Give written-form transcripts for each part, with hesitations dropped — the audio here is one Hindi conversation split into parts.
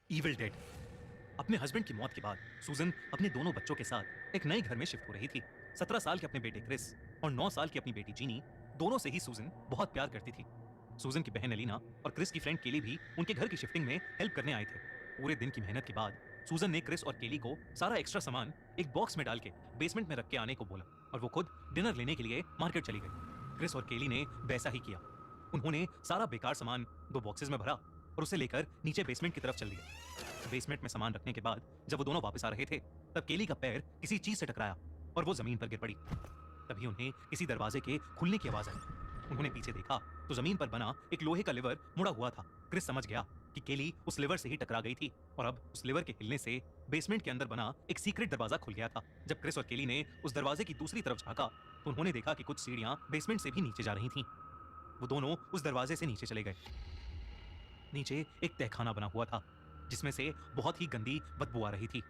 Evil dead. अपने हस्बैंड की मौत के बाद सूजन अपने दोनों बच्चों के साथ एक नए घर में शिफ्ट हो रही थी। 17 साल के अपने बेटे क्रिस और 9 साल की अपनी बेटी जीनी, दोनों से ही सूजन बहुत प्यार करती थी। सूजन की बहन एलिना और क्रिस की फ्रेंड केली भी उनके घर की शिफ्टिंग में हेल्प करने आए थे। पूरे दिन की मेहनत के बाद सूजन ने क्रिस और केली को सारा एक्स्ट्रा सामान एक बॉक्स में डाल के बेसमेंट में रख के आने को बोला और वो खुद डिनर लेने के लिए मार्केट चली गई। क्रिस और केली ने वैसा ही किया। उन्होंने सारा बेकार सामान 2 बॉक्सेस में भरा और उसे लेकर नीचे बेसमेंट की तरफ चल दिए। बेसमेंट में सामान रखने के बाद जब वो दोनों वापस आ रहे थे, तब केली का पैर किसी चीज से टकराया और वो जमीन पर गिर पड़ी। तभी उन्हें किसी दरवाजे के खुलने की आवाज आई। उन्होंने पीछे देखा तो जमीन पर बना एक लोहे का लिवर मुड़ा हुआ था। क्रिस समझ गया कि केली उस लिवर से ही टकरा गई थी और अब उस लिवर के हिलने से बेसमेंट के अंदर बना एक सीक्रेट दरवाजा खुल गया था। जब क्रिस और केली ने उस दरवाजे की दूसरी तरफ झांका तो उन्होंने देखा कि कुछ सीढ़ियां बेसमेंट से भी नीचे जा रही थीं। वो दोनों उस दरवाजे से नीचे चले गए। नीचे एक तहखाना बना हुआ था जिसमें से बहुत ही गंदी बदबू आ रही थी।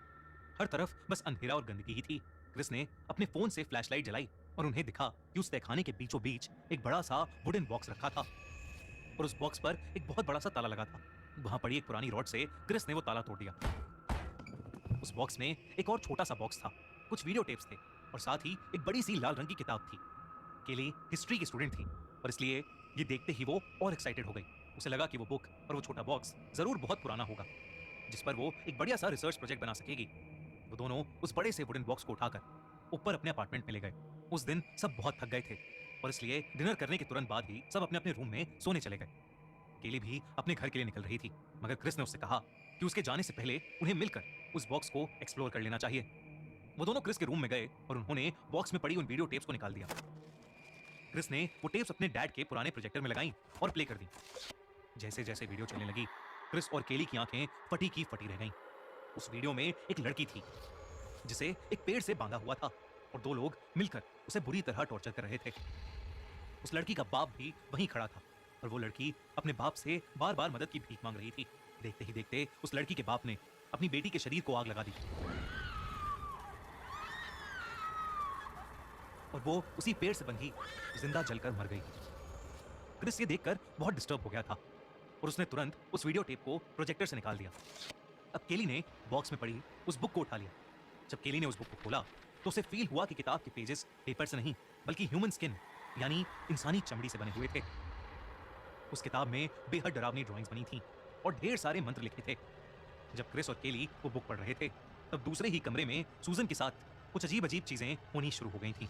हर तरफ बस अंधेरा और गंदगी ही थी। क्रिस ने अपने फोन से फ्लैशलाइट जलाई और उन्हें दिखा कि उस तहखाने के बीचों बीच एक बड़ा सा वुडन बॉक्स रखा था और उस बॉक्स पर एक बहुत बड़ा सा ताला लगा था। वहां पड़ी एक पुरानी रॉड से क्रिस ने वो ताला तोड़ दिया। उस बॉक्स में एक और छोटा सा बॉक्स था, कुछ वीडियो टेप्स थे और साथ ही एक बड़ी सी लाल रंग की किताब थी। केली हिस्ट्री की स्टूडेंट थी और इसलिए ये देखते ही वो और एक्साइटेड हो गई। उसे लगा कि वो बुक और वो छोटा बॉक्स जरूर बहुत पुराना होगा जिस पर वो एक बढ़िया सा रिसर्च प्रोजेक्ट बना सकेगी। वो दोनों उस बड़े से वुडन बॉक्स को उठाकर ऊपर अपने अपार्टमेंट में ले गए। उस दिन सब बहुत थक गए थे और इसलिए डिनर करने के तुरंत बाद ही सब अपने अपने रूम में सोने चले गए। केली भी अपने घर के लिए निकल रही थी, मगर क्रिस ने उससे कहा कि उसके जाने से पहले उन्हें मिलकर उस बॉक्स को एक्सप्लोर कर लेना चाहिए। वो दोनों क्रिस के रूम में गए और उन्होंने बॉक्स में पड़ी उन वीडियो टेप्स को निकाल दिया। क्रिस ने वो टेप्स अपने डैड के पुराने प्रोजेक्टर में लगाई और प्ले कर दी। जैसे जैसे वीडियो चलने लगी, क्रिस और केली की आंखें फटी की फटी रह गईं। उस वीडियो में एक लड़की थी जिसे एक पेड़ से बांधा हुआ था और 2 लोग मिलकर उसे बुरी तरह टॉर्चर कर रहे थे। उस लड़की का बाप भी वहीं खड़ा था और वो लड़की अपने बाप से बार बार मदद की भीख मांग रही थी। देखते ही देखते उस लड़की के बाप ने अपनी बेटी के शरीर को आग लगा दी और वो उसी पेड़ से बंधी जिंदा जलकर मर गई। क्रिस ये देखकर बहुत डिस्टर्ब हो गया था और उसने तुरंत उस वीडियो टेप को प्रोजेक्टर से निकाल दिया। अब केली ने बॉक्स में पड़ी उस बुक को उठा लिया। जब केली ने उस बुक को खोला तो उसे फील हुआ कि किताब के पेजेस पेपर से नहीं बल्कि ह्यूमन स्किन यानी इंसानी चमड़ी से बने हुए थे। उस किताब में बेहद डरावनी ड्राइंग्स बनी थी और ढेर सारे मंत्र लिखे थे। जब क्रिस और केली वो बुक पढ़ रहे थे तब दूसरे ही कमरे में सूजन के साथ कुछ अजीब अजीब चीजें होनी शुरू हो गई थी।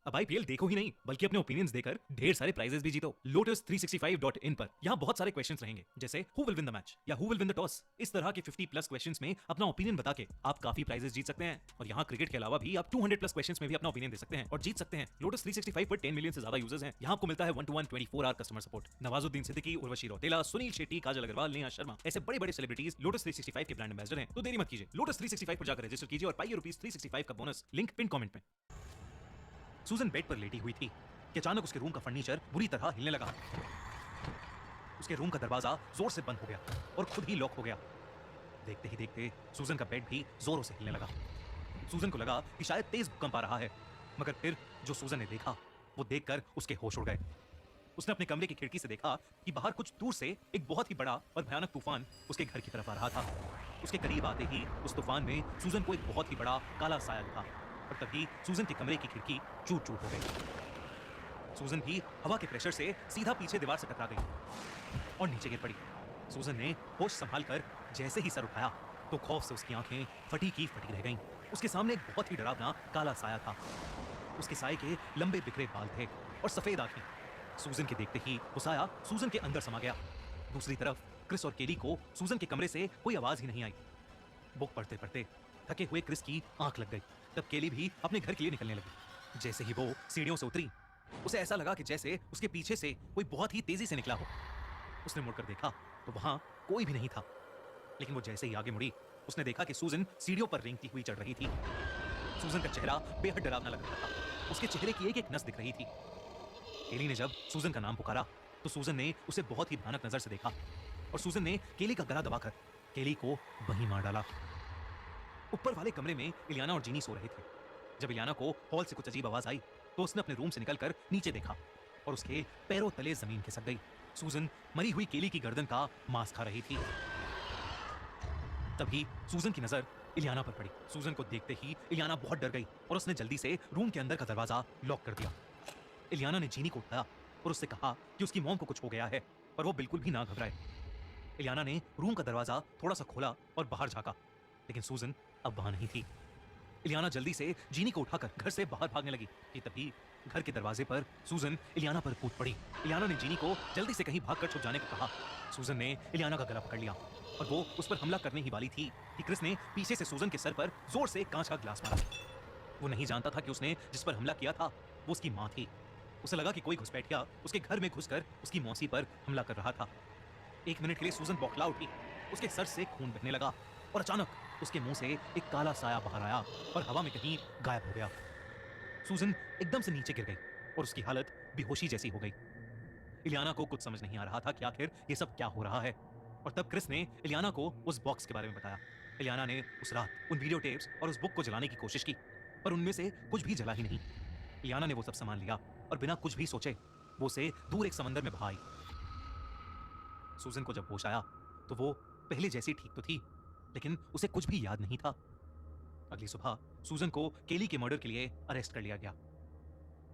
अब आईपीएल देखो ही नहीं बल्कि अपने ओपिनियंस देकर ढेर सारे प्राइजेस भी जीतो lotus365.in पर। यहाँ बहुत सारे क्वेश्चंस रहेंगे जैसे who will win the match या who will win the toss. इस तरह के 50 प्लस क्वेश्चंस में अपना ओपिनियन बता के आप काफी प्राइजेस जीत सकते हैं। और यहाँ क्रिकेट के अलावा भी आप 200 प्लस क्वेश्चंस में भी अपना ओपिनियन दे सकते हैं और जीत सकते हैं। लोटस 365 पर 10 मिलियन से ज्यादा यूजर्स हैं। यहाँ आपको मिलता है 1-to-1 24 hour customer support. Nawazuddin Siddiqui, Urvashi Rautela, Sunil Shetty, Kajal Agarwal, Neha Sharma ऐसे बड़े बड़े सेलिब्रिटीज लोटस 365 के ब्रांड एम्बेसडर हैं। तो देरी मत कीजिए, लोटस 365 पर जाकर रजिस्टर कीजिए और पाइए ₹365 का बोनस। लिंक पिन कमेंट में। सूजन बेड पर लेटी हुई थी कि अचानक उसके रूम का फर्नीचर बुरी तरह हिलने लगा। उसके रूम का दरवाजा जोर से बंद हो गया और खुद ही लॉक हो गया। देखते ही देखते सूजन का बेड भी जोरों से हिलने लगा। सूजन को लगा कि शायद तेज भूकंप आ रहा है, मगर फिर जो सूजन ने देखा वो देखकर उसके होश उड़ गए। उसने अपने कमरे की खिड़की से देखा कि बाहर कुछ दूर से एक बहुत ही बड़ा और भयानक तूफान उसके घर की तरफ आ रहा था। उसके करीब आते ही उस तूफान में सूजन को एक बहुत ही बड़ा काला साया दिखा और तभी सूजन के कमरे की खिड़की चूर चूर हो गई। सूजन भी हवा के प्रेशर से सीधा पीछे दीवार से टकरा गई और नीचे गिर पड़ी। सूजन ने होश संभालकर जैसे ही सर उठाया तो खौफ से उसकी आंखें फटी की फटी रह गईं। उसके सामने एक बहुत ही डरावना काला साया था। उसके साए के लंबे बिखरे बाल थे और सफेद आंखें। सूजन के देखते ही वो साया सूजन के अंदर समा गया। दूसरी तरफ क्रिस और केली को सूजन के कमरे से कोई आवाज ही नहीं आई। बुक पढ़ते पढ़ते थके हुए क्रिस की आंख लग गई। तब केली भी अपने घर के लिए निकलने लगी। जैसे ही वो सीढ़ियों से उतरी उसे ऐसा लगा कि जैसे उसके पीछे से कोई बहुत ही तेजी से निकला हो। उसने मुड़कर देखा तो वहां कोई भी नहीं था, लेकिन वो जैसे ही आगे मुड़ी उसने देखा कि सूजन सीढ़ियों पर रेंगती हुई चढ़ रही थी। सूजन का चेहरा बेहद डरावना लग रहा था। उसके चेहरे की एक एक नस दिख रही थी। केली ने जब सूजन का नाम पुकारा तो सूजन ने उसे बहुत ही भयानक नजर से देखा और सूजन ने केली का गला दबाकर केली को वहीं मार डाला। ऊपर वाले कमरे में इलियाना और जीनी सो रहे थे। जब इलियाना को हॉल से कुछ अजीब आवाज आई तो उसने अपने रूम से निकलकर नीचे देखा और उसके पैरों तले जमीन खिसक गई। सूजन मरी हुई केली की गर्दन का मांस खा रही थी। तभी सूजन की नजर इलियाना पर पड़ी। सूजन को देखते ही इलियाना बहुत डर गई और उसने जल्दी से रूम के अंदर का दरवाजा लॉक कर दिया। इलियाना ने जीनी को उठाया और उससे कहा कि उसकी मॉम को कुछ हो गया है, पर वो बिल्कुल भी ना घबराए। इलियाना ने रूम का दरवाजा थोड़ा सा खोला और बाहर झांका, लेकिन सूजन अब वहां नहीं थी। इलियाना जल्दी से जीनी को उठाकर घर से बाहर भागने लगी कि तभी घर के दरवाजे पर सूजन इलियाना पर कूद पड़ी। इलियाना ने जीनी को जल्दी से कहीं भागकर छुप जाने को कहा। सूजन ने इलियाना का गला पकड़ लिया और वो उस पर हमला करने ही वाली थी कि क्रिस ने पीछे से सूजन के सर पर जोर से कांच का ग्लास मारा। वो नहीं जानता था कि उसने जिस पर हमला किया था वो उसकी माँ थी। उसे लगा कि कोई घुसपैठिया उसके घर में घुसकर उसकी मौसी पर हमला कर रहा था। 1 मिनट के लिए सूजन बौखला उठी, उसके सर से खून बहने लगा और अचानक उसके मुंह से एक काला साया बाहर आया और हवा में कहीं गायब हो गया। सूजन एकदम से नीचे गिर गई और उसकी हालत बेहोशी जैसी हो गई। इलियाना को कुछ समझ नहीं आ रहा था कि आखिर ये सब क्या हो रहा है। और तब क्रिस ने इलियाना को उस बॉक्स के बारे में बताया। इलियाना ने उस रात उन वीडियो टेप्स और उस बुक को जलाने की कोशिश की, पर उनमें से कुछ भी जला ही नहीं। इलियाना ने वो सब सामान लिया और बिना कुछ भी सोचे वो उसे दूर एक समंदर में बहा आई। सूजन को जब होश आया तो वो पहले जैसी ठीक तो थी, लेकिन उसे कुछ भी याद नहीं था। अगली सुबह सूजन को केली के मर्डर के लिए अरेस्ट कर लिया गया।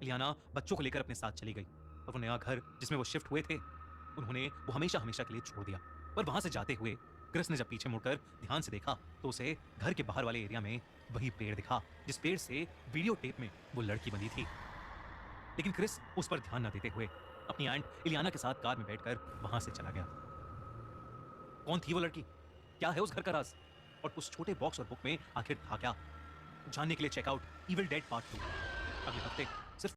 इलियाना बच्चों को लेकर अपने साथ चली गई और वो नया घर जिसमें वो शिफ्ट हुए थे उन्होंने वो हमेशा हमेशा के लिए छोड़ दिया। पर वहां से जाते हुए क्रिस ने जब पीछे मुड़कर ध्यान से देखा तो उसे घर के बाहर वाले एरिया में वही पेड़ दिखा जिस पेड़ से वीडियो टेप में वो लड़की बंधी थी। लेकिन क्रिस उस पर ध्यान न देते हुए अपनी आंट इलियाना के साथ कार में बैठकर वहां से चला गया। कौन थी वो लड़की, क्या है उस घर का राज, और उस छोटे बॉक्स और बुक में आखिर था क्या, जानने के लिए चेकआउट इविल डेड पार्ट 2 अगले हफ्ते सिर्फ